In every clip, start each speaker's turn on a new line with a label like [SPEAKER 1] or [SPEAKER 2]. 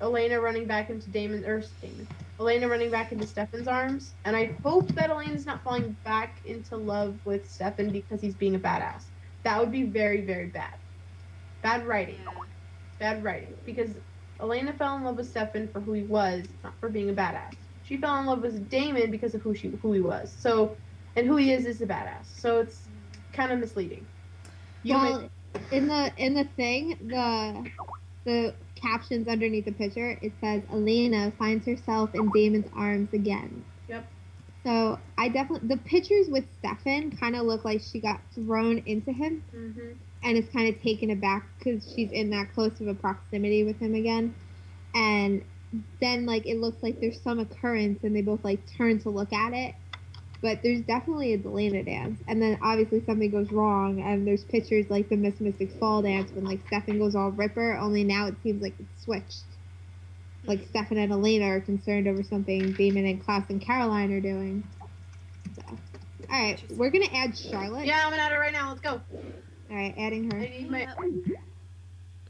[SPEAKER 1] Elena running back into Elena running back into Stefan's arms, and I hope that Elena's not falling back into love with Stefan because he's being a badass. That would be very, very bad. Bad writing.
[SPEAKER 2] Yeah.
[SPEAKER 1] Bad writing. Because Elena fell in love with Stefan for who he was, not for being a badass. She fell in love with Damon because of who he was. So, and who he is a badass. So it's kind of misleading.
[SPEAKER 3] In the thing, the captions underneath the picture, it says Elena finds herself in Damon's arms again.
[SPEAKER 1] Yep.
[SPEAKER 3] So the pictures with Stefan kind of look like she got thrown into him, and is kind of taken aback because she's in that close of a proximity with him again, and then like it looks like there's some occurrence and they both like turn to look at it, but there's definitely a Delana dance, and then obviously something goes wrong, and there's pictures like the Miss Mystic's Fall dance when like Stefan goes all Ripper, only now it seems like it's switched. Like Stefan and Elena are concerned over something Damon and Klaus and Caroline are doing. So, all right, we're gonna add Charlotte.
[SPEAKER 1] Yeah, I'm gonna add her right now. Let's go.
[SPEAKER 3] All right, adding her.
[SPEAKER 1] I need my...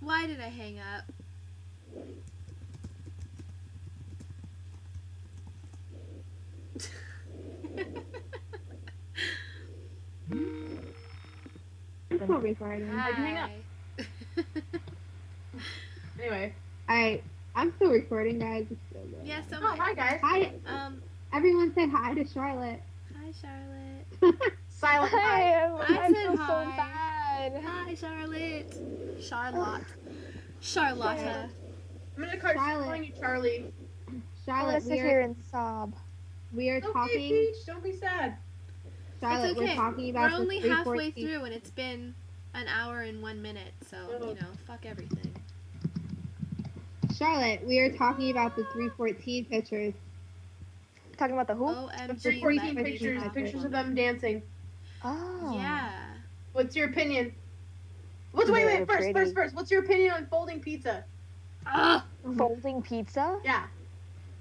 [SPEAKER 2] Why did I hang up?
[SPEAKER 3] I'm still recording.
[SPEAKER 1] How'd you hang up? Anyway.
[SPEAKER 3] Alright, I'm still recording, guys. It's still good.
[SPEAKER 2] Yeah, so
[SPEAKER 1] hi, guys.
[SPEAKER 3] Hi. Everyone say hi to Charlotte.
[SPEAKER 2] Hi, Charlotte.
[SPEAKER 1] Silent
[SPEAKER 4] Hi.
[SPEAKER 2] I
[SPEAKER 4] I
[SPEAKER 2] said
[SPEAKER 4] feel
[SPEAKER 2] hi.
[SPEAKER 4] so bad.
[SPEAKER 2] Hi, Charlotte. Charlotta.
[SPEAKER 1] I'm gonna start calling you Charlie.
[SPEAKER 4] I'm
[SPEAKER 3] Charlotte,
[SPEAKER 4] gonna sit here and sob.
[SPEAKER 3] we are
[SPEAKER 1] Okay,
[SPEAKER 3] talking.
[SPEAKER 1] Peach, don't be sad.
[SPEAKER 3] Charlotte,
[SPEAKER 2] It's okay.
[SPEAKER 3] we're talking about
[SPEAKER 2] We're only
[SPEAKER 3] the
[SPEAKER 2] halfway
[SPEAKER 3] 314.
[SPEAKER 2] through, and it's been an hour and 1 minute, so, you know, fuck everything.
[SPEAKER 3] Charlotte, we are talking about the 314 pictures.
[SPEAKER 4] Talking about the who?
[SPEAKER 2] OMG.
[SPEAKER 1] 314
[SPEAKER 2] let me
[SPEAKER 1] pictures,
[SPEAKER 2] have
[SPEAKER 1] pictures
[SPEAKER 2] one.
[SPEAKER 1] of them dancing.
[SPEAKER 4] Oh.
[SPEAKER 2] Yeah.
[SPEAKER 1] What's your opinion? Wait,
[SPEAKER 4] They're
[SPEAKER 1] first.
[SPEAKER 4] pretty.
[SPEAKER 1] What's your opinion on folding pizza?
[SPEAKER 2] Ugh.
[SPEAKER 4] Folding pizza?
[SPEAKER 1] Yeah.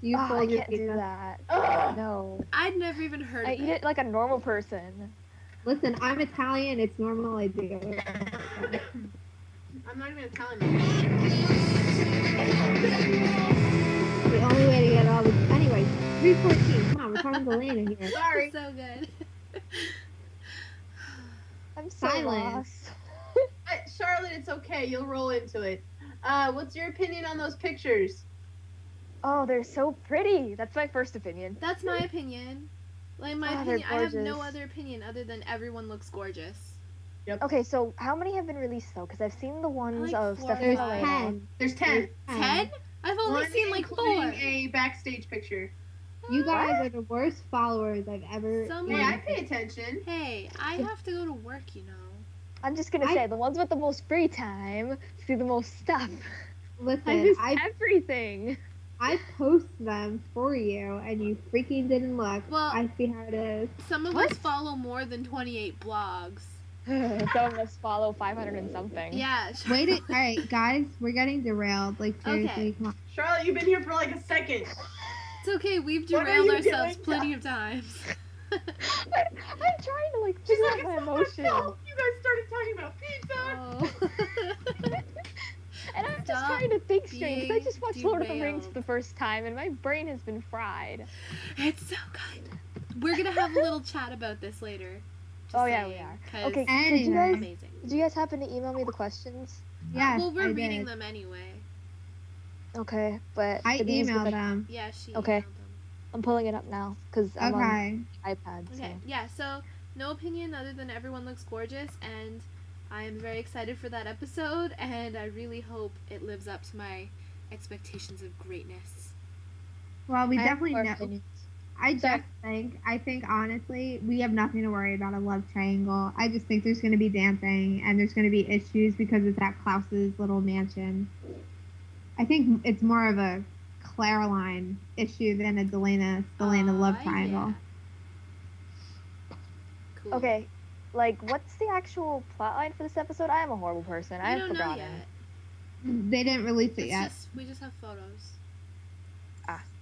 [SPEAKER 3] You
[SPEAKER 4] I
[SPEAKER 3] fold your
[SPEAKER 4] can't do
[SPEAKER 3] pizza.
[SPEAKER 4] that.
[SPEAKER 1] Ugh.
[SPEAKER 4] No.
[SPEAKER 2] I'd never even heard
[SPEAKER 4] I
[SPEAKER 2] of
[SPEAKER 4] eat it like a normal person.
[SPEAKER 3] Listen, I'm Italian. It's normal. I do it.
[SPEAKER 1] I'm not even Italian.
[SPEAKER 3] The only way to get all this. Anyway, 314. Come on, we're talking to Lena here.
[SPEAKER 1] Sorry.
[SPEAKER 2] So good.
[SPEAKER 4] I'm so
[SPEAKER 3] Silence.
[SPEAKER 4] lost.
[SPEAKER 1] Charlotte, it's okay. You'll roll into it. What's your opinion on those pictures?
[SPEAKER 4] Oh, they're so pretty. That's my first opinion.
[SPEAKER 2] That's my opinion. Like, my
[SPEAKER 4] Oh, they're
[SPEAKER 2] opinion, I have no
[SPEAKER 4] gorgeous.
[SPEAKER 2] other opinion other than everyone looks gorgeous.
[SPEAKER 4] Okay, so how many have been released though? Because I've seen the ones
[SPEAKER 2] like
[SPEAKER 4] of
[SPEAKER 2] 4 or
[SPEAKER 4] Stephanie
[SPEAKER 3] There's
[SPEAKER 4] Elena.
[SPEAKER 3] 10.
[SPEAKER 1] There's 10.
[SPEAKER 2] 10? I've only
[SPEAKER 1] One
[SPEAKER 2] seen like 4.
[SPEAKER 1] including a backstage picture.
[SPEAKER 3] You guys are the worst followers I've ever.
[SPEAKER 2] Someone-
[SPEAKER 1] Hey, I pay attention.
[SPEAKER 2] Hey, I have to go to work, you know.
[SPEAKER 4] I'm just gonna say the ones with the most free time see the most stuff.
[SPEAKER 3] Listen,
[SPEAKER 4] Everything.
[SPEAKER 3] I post them for you, and you freaking didn't look.
[SPEAKER 2] Well-
[SPEAKER 3] I see how it is.
[SPEAKER 2] Some of
[SPEAKER 4] What?
[SPEAKER 2] us follow more than 28 blogs.
[SPEAKER 4] Some of us follow 500 and something.
[SPEAKER 2] Yeah.
[SPEAKER 3] Wait it. All right, guys, we're getting derailed. Like seriously,
[SPEAKER 2] Okay.
[SPEAKER 3] come on.
[SPEAKER 1] Charlotte, you've been here for like a second.
[SPEAKER 2] It's okay, we've
[SPEAKER 1] What are
[SPEAKER 2] derailed
[SPEAKER 1] you
[SPEAKER 2] ourselves
[SPEAKER 1] doing?
[SPEAKER 2] plenty of times.
[SPEAKER 4] I'm trying to like
[SPEAKER 1] She's
[SPEAKER 4] figure
[SPEAKER 1] like,
[SPEAKER 4] out my
[SPEAKER 1] it's not my
[SPEAKER 4] emotions.
[SPEAKER 1] fault. You guys started talking about pizza.
[SPEAKER 2] Oh.
[SPEAKER 4] And I'm just
[SPEAKER 2] Stop
[SPEAKER 4] trying to think straight because I
[SPEAKER 2] being
[SPEAKER 4] just watched Lord of the Rings for
[SPEAKER 2] derailed.
[SPEAKER 4] the first time and my brain has been fried.
[SPEAKER 2] It's so good. We're gonna have a little chat about this later. Just
[SPEAKER 4] Oh, yeah, we
[SPEAKER 2] saying,
[SPEAKER 4] are.
[SPEAKER 2] 'cause
[SPEAKER 4] Okay,
[SPEAKER 3] Anyway.
[SPEAKER 4] did you guys
[SPEAKER 2] Amazing.
[SPEAKER 4] did you guys happen to email me the questions?
[SPEAKER 3] Yes,
[SPEAKER 2] Well, we're
[SPEAKER 3] I
[SPEAKER 2] reading
[SPEAKER 3] did.
[SPEAKER 2] them anyway.
[SPEAKER 4] Okay, but
[SPEAKER 3] I
[SPEAKER 4] did these
[SPEAKER 3] emailed
[SPEAKER 4] get-
[SPEAKER 3] them.
[SPEAKER 2] Yeah, she
[SPEAKER 4] Okay.
[SPEAKER 2] emailed them.
[SPEAKER 4] I'm pulling it up now because I'm on
[SPEAKER 3] Okay.
[SPEAKER 4] iPad. So.
[SPEAKER 2] Okay, yeah, so no opinion other than everyone looks gorgeous, and I am very excited for that episode, and I really hope it lives up to my expectations of greatness.
[SPEAKER 3] Well, we
[SPEAKER 4] I have
[SPEAKER 3] definitely
[SPEAKER 4] more
[SPEAKER 3] know.
[SPEAKER 4] opinions.
[SPEAKER 3] I
[SPEAKER 4] Sorry.
[SPEAKER 3] just I think honestly, we have nothing to worry about a love triangle. I just think there's going to be dancing and there's going to be issues because it's at Klaus's little mansion. I think it's more of a Caroline issue than a Delana love triangle.
[SPEAKER 2] Yeah. Cool.
[SPEAKER 4] Okay, like what's the actual plotline for this episode? I am a horrible person. I
[SPEAKER 2] We
[SPEAKER 4] have
[SPEAKER 2] don't know
[SPEAKER 4] forgotten.
[SPEAKER 2] yet.
[SPEAKER 3] They didn't release it
[SPEAKER 2] It's
[SPEAKER 3] yet.
[SPEAKER 2] just, we just have photos.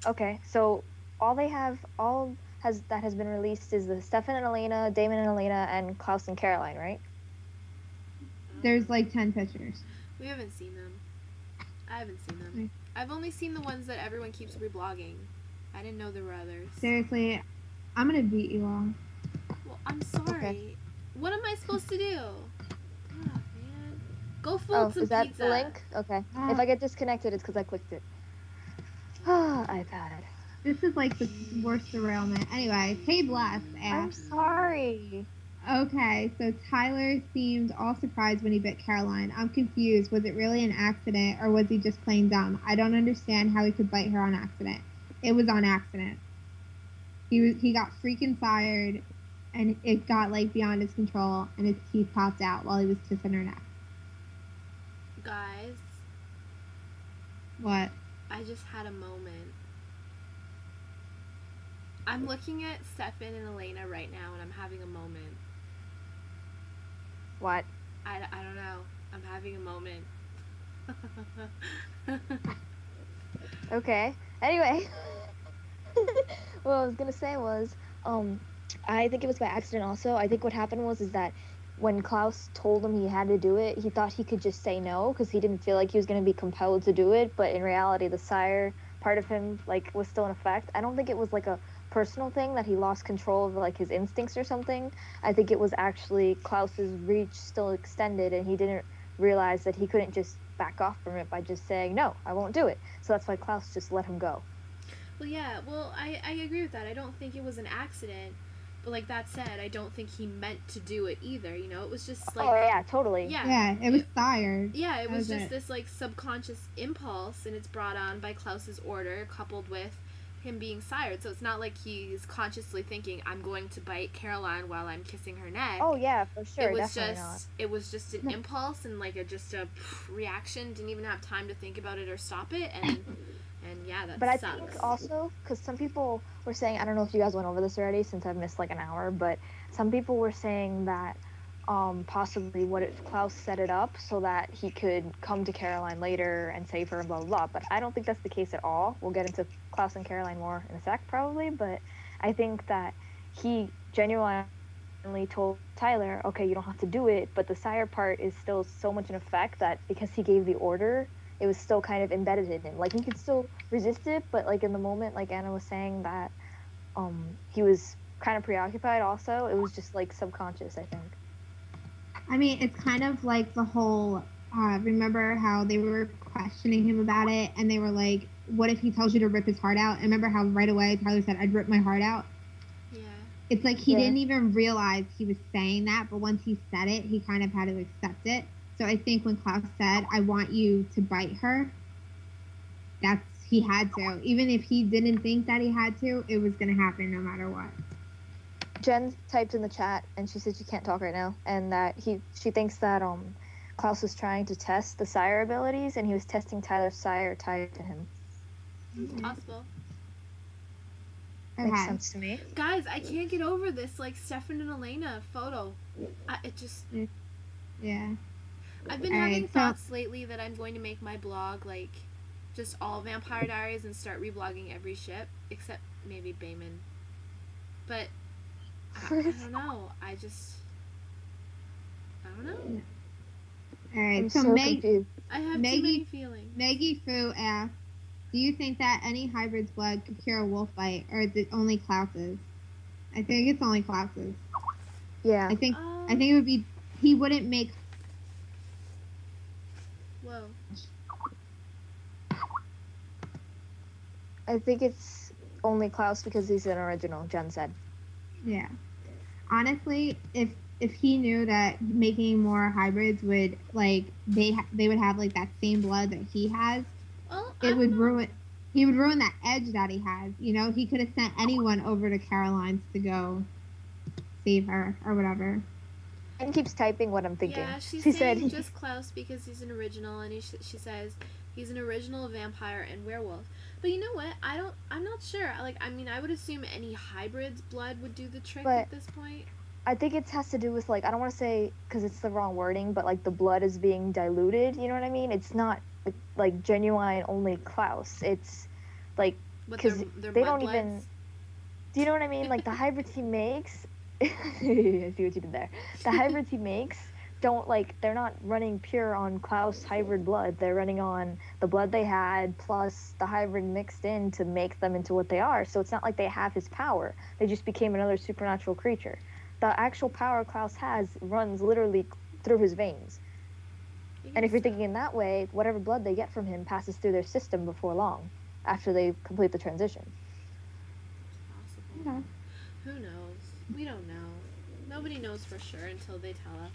[SPEAKER 4] Okay, so all that has been released is the Stefan and Elena, Damon and Elena, and Klaus and Caroline, right?
[SPEAKER 3] There's like 10 pictures.
[SPEAKER 2] We haven't seen them. I haven't seen them.
[SPEAKER 3] Okay.
[SPEAKER 2] I've only seen the ones that everyone keeps reblogging. I didn't know there were others.
[SPEAKER 3] Seriously, I'm gonna beat you all.
[SPEAKER 2] Well, I'm sorry.
[SPEAKER 4] Okay.
[SPEAKER 2] What am I supposed to do? Oh, man. Go fold
[SPEAKER 4] Oh,
[SPEAKER 2] some
[SPEAKER 4] is that
[SPEAKER 2] pizza.
[SPEAKER 4] the link? Okay. If I get disconnected, it's because I clicked it. iPad.
[SPEAKER 3] This is like the worst derailment. Anyway, hey Bless
[SPEAKER 4] I'm
[SPEAKER 3] asked.
[SPEAKER 4] sorry.
[SPEAKER 3] Okay, so Tyler seemed all surprised when he bit Caroline. I'm confused. Was it really an accident or was he just plain dumb? I don't understand how he could bite her on accident. It was on accident. He got freaking fired and it got like beyond his control and his teeth popped out while he was kissing her neck.
[SPEAKER 2] Guys,
[SPEAKER 3] What?
[SPEAKER 2] I just had a moment. I'm looking at Stefan and Elena right now and I'm having a moment.
[SPEAKER 4] What?
[SPEAKER 2] I don't know. I'm having a moment.
[SPEAKER 4] Okay. Anyway. What I was gonna say was, I think it was by accident also. I think what happened was that when Klaus told him he had to do it, he thought he could just say no because he didn't feel like he was gonna be compelled to do it. But in reality, the sire part of him like was still in effect. I don't think it was like a personal thing that he lost control of like his instincts or something. I think it was actually Klaus's reach still extended and he didn't realize that he couldn't just back off from it by just saying no, I won't do it. So that's why Klaus just let him go.
[SPEAKER 2] Well, yeah, well, I agree with that. I don't think it was an accident. But like that said, I don't think he meant to do it either, you know? It was just like...
[SPEAKER 4] Oh, yeah, totally.
[SPEAKER 3] Yeah, it was fired.
[SPEAKER 2] Yeah, it was
[SPEAKER 3] That was
[SPEAKER 2] just
[SPEAKER 3] it.
[SPEAKER 2] this like subconscious impulse, and it's brought on by Klaus's order, coupled with him being sired. So it's not like he's consciously thinking, I'm going to bite Caroline while I'm kissing her neck.
[SPEAKER 4] Oh, yeah, for sure.
[SPEAKER 2] It was
[SPEAKER 4] Definitely
[SPEAKER 2] just
[SPEAKER 4] not.
[SPEAKER 2] it was just an impulse and like just a reaction. Didn't even have time to think about it or stop it, and yeah, that
[SPEAKER 4] But I
[SPEAKER 2] sucks.
[SPEAKER 4] think also, because some people were saying, I don't know if you guys went over this already since I've missed like an hour, but some people were saying that possibly what if Klaus set it up so that he could come to Caroline later and save her and blah, blah, blah. But I don't think that's the case at all. We'll get into Klaus and Caroline more in a sec probably, but I think that he genuinely told Tyler, okay, you don't have to do it, but the sire part is still so much in effect that because he gave the order, it was still kind of embedded in him. Like, he could still resist it, but, like, in the moment, like Anna was saying, that he was kind of preoccupied also. It was just, like, subconscious, I think.
[SPEAKER 3] I mean, it's kind of like the whole, remember how they were questioning him about it, and they were like, what if he tells you to rip his heart out? And remember how right away Tyler said, I'd rip my heart out?
[SPEAKER 2] Yeah.
[SPEAKER 3] It's like he
[SPEAKER 4] Yeah.
[SPEAKER 3] didn't even realize he was saying that, but once he said it, he kind of had to accept it. So I think when Klaus said, I want you to bite her, he had to. Even if he didn't think that he had to, it was going to happen no matter what.
[SPEAKER 4] Jen typed in the chat, and she said she can't talk right now, and that she thinks that Klaus was trying to test the sire abilities, and he was testing Tyler's sire tied to him.
[SPEAKER 2] It's possible.
[SPEAKER 4] Makes
[SPEAKER 3] Okay.
[SPEAKER 4] sense to me.
[SPEAKER 2] Guys, I can't get over this, like, Stefan and Elena photo. It just...
[SPEAKER 3] Yeah.
[SPEAKER 2] I've been
[SPEAKER 3] Alright,
[SPEAKER 2] having
[SPEAKER 3] so-
[SPEAKER 2] thoughts lately that I'm going to make my blog, like, just all Vampire Diaries and start reblogging every ship, except maybe Bayman. But, I don't know. I don't know.
[SPEAKER 3] All right.
[SPEAKER 4] I'm
[SPEAKER 3] So,
[SPEAKER 4] so confused.
[SPEAKER 2] I have too
[SPEAKER 3] Maggie-
[SPEAKER 2] many feelings.
[SPEAKER 3] Maggie Fu asked, do you think that any hybrid's blood could cure a wolf bite, or is it only Klaus's? I think it's only Klaus's.
[SPEAKER 4] Yeah.
[SPEAKER 3] I think it would be, he wouldn't make.
[SPEAKER 2] Whoa.
[SPEAKER 4] I think it's only Klaus because he's an original, Jen said.
[SPEAKER 3] Yeah. Honestly, if he knew that making more hybrids would, like, they would have, like, that same blood that he has,
[SPEAKER 2] Well,
[SPEAKER 3] it would ruin, he would ruin that edge that he has. You know, he could have sent anyone over to Caroline's to go save her or whatever.
[SPEAKER 4] Jen keeps typing what I'm thinking.
[SPEAKER 2] Yeah, she's
[SPEAKER 4] she
[SPEAKER 2] saying
[SPEAKER 4] said,
[SPEAKER 2] just Klaus because he's an original, and she says he's an original vampire and werewolf. But you know what? I'm not sure. Like, I mean, I would assume any hybrid's blood would do the trick
[SPEAKER 4] But-
[SPEAKER 2] at this point.
[SPEAKER 4] I think it has to do with, like, I don't want to say because it's the wrong wording, but, like, the blood is being diluted. You know what I mean? It's not, like, genuine only Klaus. It's, like,
[SPEAKER 2] With
[SPEAKER 4] 'cause
[SPEAKER 2] their
[SPEAKER 4] they
[SPEAKER 2] blood
[SPEAKER 4] don't even-
[SPEAKER 2] bloods.
[SPEAKER 4] do you know what I mean? Like, the hybrids he makes, I see what you did there. The hybrids he makes, they're not running pure on Klaus hybrid blood. They're running on the blood they had plus the hybrid mixed in to make them into what they are. So it's not like they have his power. They just became another supernatural creature. The actual power Klaus has runs literally through his veins. And if you're thinking in that way, whatever blood they get from him passes through their system before long, after they complete the transition.
[SPEAKER 2] It's possible. Who knows? We don't know. Nobody knows for sure until they tell us.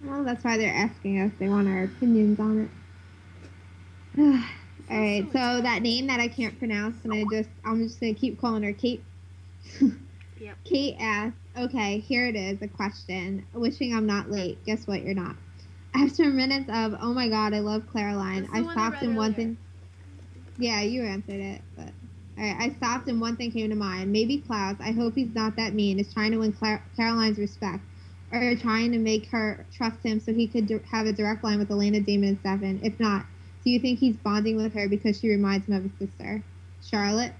[SPEAKER 3] Well, that's why they're asking us. They want our opinions on it. All right, so that name that I can't pronounce, and I'm just gonna keep calling her Kate.
[SPEAKER 2] Yep.
[SPEAKER 3] Kate asked, okay, here it is, a question. Wishing I'm not late. Guess what? You're not. After minutes of, oh my god, I love Caroline, I stopped and one thing. Yeah, you answered it, but. Alright, I stopped and one thing came to mind. Maybe Klaus, I hope he's not that mean, is trying to win Caroline's respect. Or trying to make her trust him so he could have a direct line with Elena, Damon, and Stefan. If not, do you think he's bonding with her because she reminds him of his sister? Charlotte?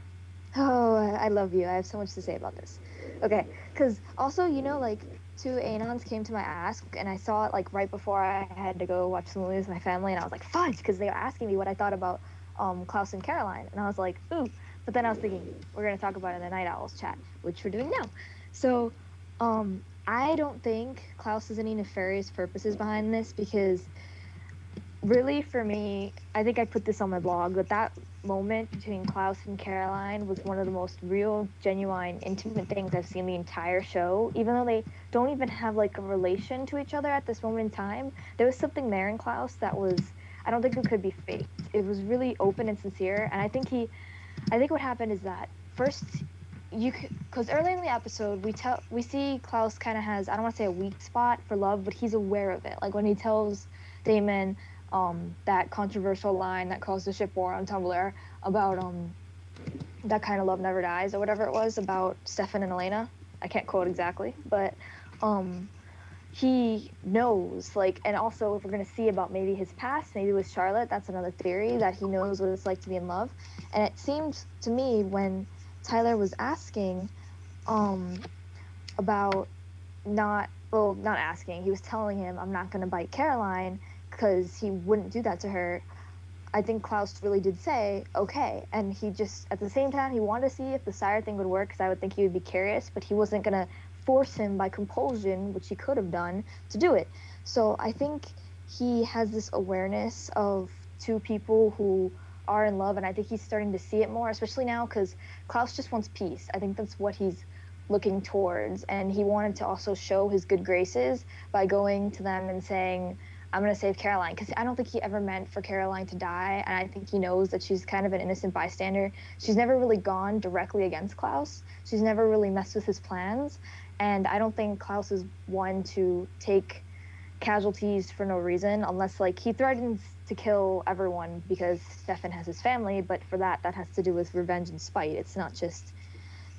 [SPEAKER 4] Oh, I love you. I have so much to say about this. Okay, because also, like, 2 Anons came to my ask, and I saw it, like, right before I had to go watch the movie with my family, and I was like, fudge, because they were asking me what I thought about Klaus and Caroline, and I was like, ooh. But then I was thinking, we're going to talk about it in the Night Owls chat, which we're doing now. So, I don't think Klaus has any nefarious purposes behind this, because really, for me, I think I put this on my blog, but that moment between Klaus and Caroline was one of the most real, genuine, intimate things I've seen the entire show. Even though they don't even have, like, a relation to each other at this moment in time, there was something there in Klaus that was, I don't think it could be faked. It was really open and sincere, and I think what happened is that first, because early in the episode we see Klaus kind of has, I don't want to say a weak spot for love, but he's aware of it. Like when he tells Damon that controversial line that caused the ship war on Tumblr about that kind of love never dies or whatever it was about Stefan and Elena. I can't quote exactly, but he knows, like, and also if we're going to see about maybe his past, maybe with Charlotte, that's another theory, that he knows what it's like to be in love. And it seemed to me when Tyler was asking about not asking, he was telling him, I'm not going to bite Caroline because he wouldn't do that to her. I think Klaus really did say, okay. And he just, at the same time, he wanted to see if the sire thing would work because I would think he would be curious, but he wasn't going to force him by compulsion, which he could have done, to do it. So I think he has this awareness of 2 people who are in love, and I think he's starting to see it more, especially now because Klaus just wants peace. I think that's what he's looking towards, and he wanted to also show his good graces by going to them and saying, I'm going to save Caroline, because I don't think he ever meant for Caroline to die, and I think he knows that she's kind of an innocent bystander. She's never really gone directly against Klaus. She's never really messed with his plans, and I don't think Klaus is one to take casualties for no reason, unless, like, he threatens to kill everyone because Stefan has his family, but for that has to do with revenge and spite. It's not just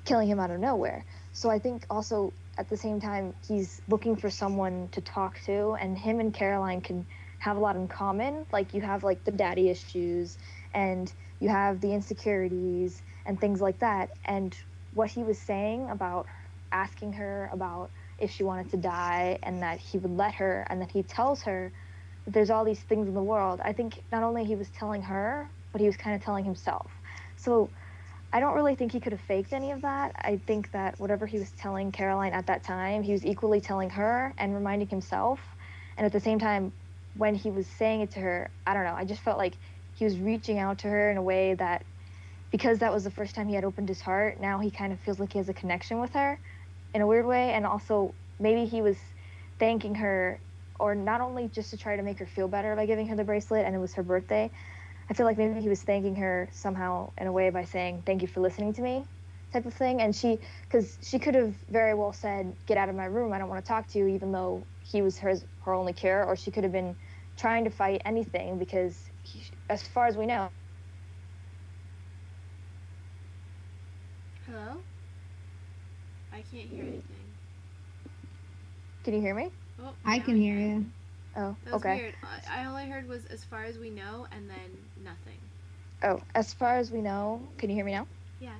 [SPEAKER 4] killing him out of nowhere. So I think also at the same time he's looking for someone to talk to, and him and Caroline can have a lot in common. Like you have like the daddy issues and you have the insecurities and things like that. And what he was saying about asking her about if she wanted to die and that he would let her, and that he tells her that there's all these things in the world. I think not only he was telling her, but he was kind of telling himself. So I don't really think he could have faked any of that. I think that whatever he was telling Caroline at that time, he was equally telling her and reminding himself. And at the same time, when he was saying it to her, I don't know, I just felt like he was reaching out to her in a way that, because that was the first time he had opened his heart, now he kind of feels like he has a connection with her in a weird way. And also maybe he was thanking her, or not only just to try to make her feel better by giving her the bracelet and it was her birthday. I feel like maybe he was thanking her somehow in a way by saying, thank you for listening to me, type of thing. And because she could have very well said, get out of my room, I don't want to talk to you, even though he was her only care. Or she could have been trying to fight anything, because as far as we know.
[SPEAKER 2] Hello? I can't hear anything.
[SPEAKER 4] Can you hear me?
[SPEAKER 2] Oh,
[SPEAKER 3] I can hear you.
[SPEAKER 4] Oh,
[SPEAKER 2] that was
[SPEAKER 4] okay.
[SPEAKER 2] Weird. All I heard was as far as we know, and then nothing.
[SPEAKER 4] Oh, as far as we know. Can you hear me now?
[SPEAKER 2] Yeah.